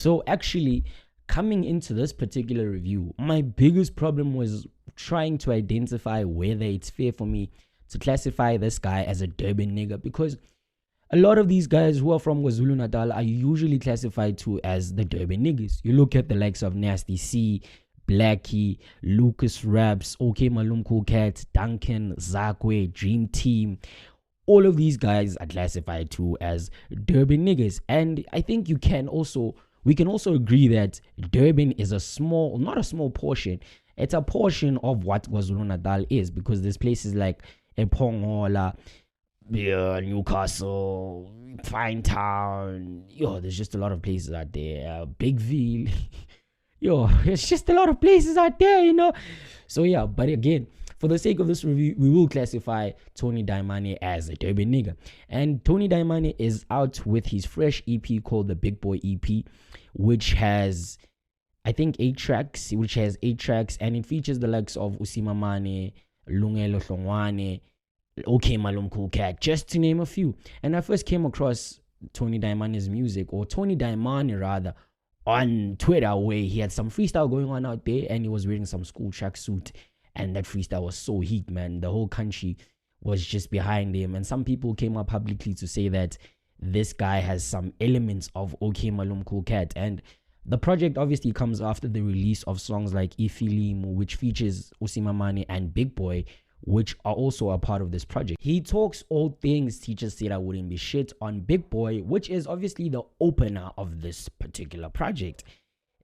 So actually, coming into this particular review, my biggest problem was trying to identify whether it's fair for me to classify this guy as a Durban nigga, because a lot of these guys who are from KwaZulu Natal are usually classified to as the Durban niggas. You look at the likes of Nasty C, Blackie, Lucas Raps, Okmalumkoolkat, Duncan, Zakwe, Dream Team. All of these guys are classified to as Durban niggas. And I think we can also agree that Durban is not a small portion. It's a portion of what KwaZulu Natal is, because there's places like Epongola, Newcastle, Pinetown. There's just a lot of places out there. Bigville. It's just a lot of places out there, So yeah, but again, for the sake of this review, we will classify Tony Dayimane as a Durban nigga. And Tony Dayimane is out with his fresh EP called the Big Boy EP, which has, I think, 8 tracks, and it features the likes of Usimamane, Lungile Hlongwane, Okmalumkoolkat, just to name a few. And I first came across Tony Dayimane's music, or Tony Dayimane rather, on Twitter, where he had some freestyle going on out there, and he was wearing some school tracksuit, and that freestyle was so heat, man. The whole country was just behind him, and some people came up publicly to say that this guy has some elements of Okmalumkoolkat. And the project obviously comes after the release of songs like iFilimu, which features Usimamane and Big Boy, which are also a part of this project. He talks all things teachers said I wouldn't be shit on Big Boy, which is obviously the opener of this particular project.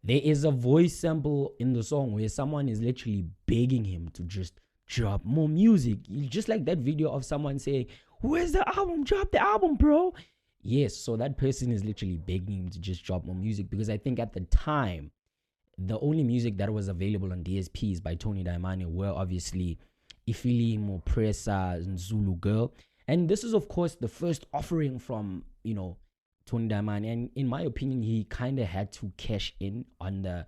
There is a voice sample in the song where someone is literally begging him to just drop more music. Just like that video of someone saying, "Where's the album? Drop the album, bro." Yes, so that person is literally begging him to just drop more music, because I think at the time, the only music that was available on DSPs by Tony Dayimane were obviously iFilimu, Presa, and Zulu Girl. And this is, of course, the first offering from, Tony Dayimane. And in my opinion, he kind of had to cash in on the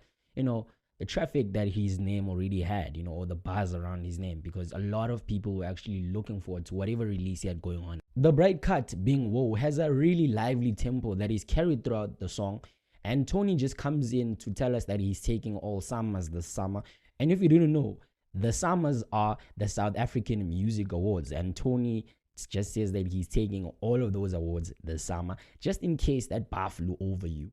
traffic that his name already had, or the buzz around his name, because a lot of people were actually looking forward to whatever release he had going on. The Bright Cut, being Whoa, has a really lively tempo that is carried throughout the song. And Tony just comes in to tell us that he's taking all summers this summer. And if you didn't know, the summers are the South African Music Awards, and Tony just says that he's taking all of those awards this summer, just in case that bar flew over you,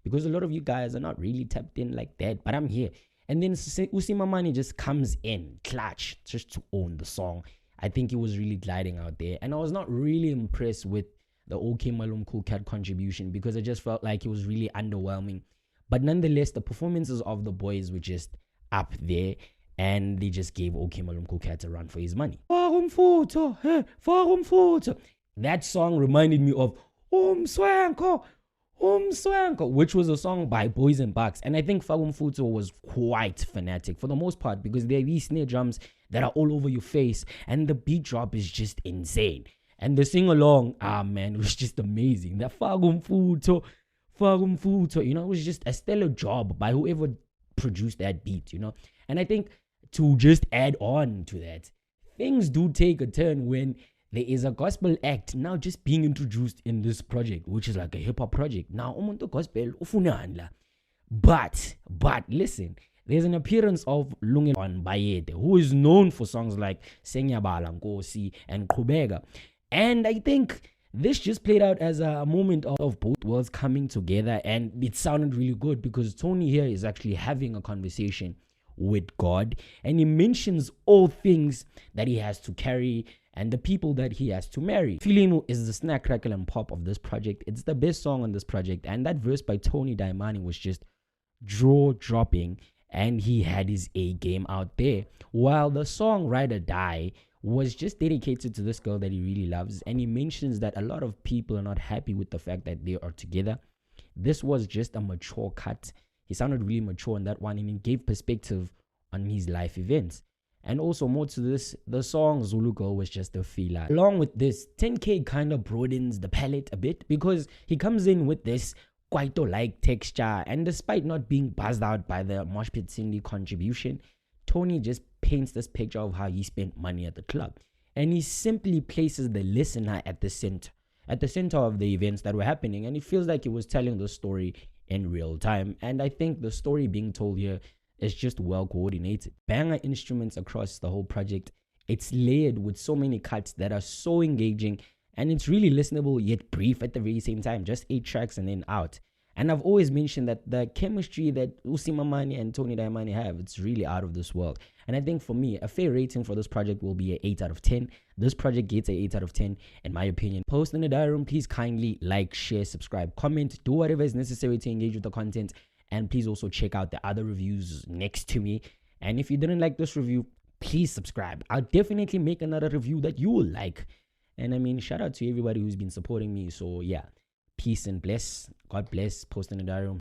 because a lot of you guys are not really tapped in like that, but I'm here. And then Usimamane just comes in clutch just to own the song. I think he was really gliding out there, and I was not really impressed with the Okmalumkoolkat contribution, because I just felt like it was really underwhelming. But nonetheless, the performances of the boys were just up there, and they just gave Okmalumkoolkat a run for his money. That song reminded me of Swanko, which was a song by Boys and Bucks. And I think Fagumfuto was quite fanatic for the most part, because there are these snare drums that are all over your face, and the beat drop is just insane. And the sing along, man, it was just amazing. That Fagumfuto, it was just a stellar job by whoever produced that beat, And I think, to just add on to that, things do take a turn when there is a gospel act now just being introduced in this project, which is like a hip-hop project. Now, umuntu gospel ufunandla. But listen, there's an appearance of Lungile Hlongwane, who is known for songs like Senyabala Nkosi and Qhubeka. And I think this just played out as a moment of both worlds coming together, and it sounded really good, because Tony here is actually having a conversation with God, and he mentions all things that he has to carry and the people that he has to marry. iFilimu is the snack, crackle, and pop of this project. It's the best song on this project, and that verse by Tony Dayimane was just jaw-dropping, and he had his A game out there. While the song Ride or Die was just dedicated to this girl that he really loves, and he mentions that a lot of people are not happy with the fact that they are together. This was just a mature cut. He sounded really mature in that one, and he gave perspective on his life events. And also, more to this, the song Zulu Girl was just a feeler. Along with this, 10K kind of broadens the palette a bit, because he comes in with this Kwaito-like texture, and despite not being buzzed out by the Mosh Pit Cindy contribution, Tony just paints this picture of how he spent money at the club. And he simply places the listener at the center of the events that were happening, and it feels like he was telling the story in real time. And I think the story being told here is just well coordinated. Banger instruments across the whole project. It's layered with so many cuts that are so engaging, and it's really listenable yet brief at the very same time. Just 8 tracks and then out. And I've always mentioned that the chemistry that Usimamane and Tony Dayimane have, it's really out of this world. And I think for me, a fair rating for this project will be an 8 out of 10. This project gets an 8 out of 10, in my opinion. Post in the diary room, please kindly like, share, subscribe, comment, do whatever is necessary to engage with the content. And please also check out the other reviews next to me. And if you didn't like this review, please subscribe. I'll definitely make another review that you will like. And I mean, shout out to everybody who's been supporting me. So yeah, peace and bless. God bless. Post in the diary room.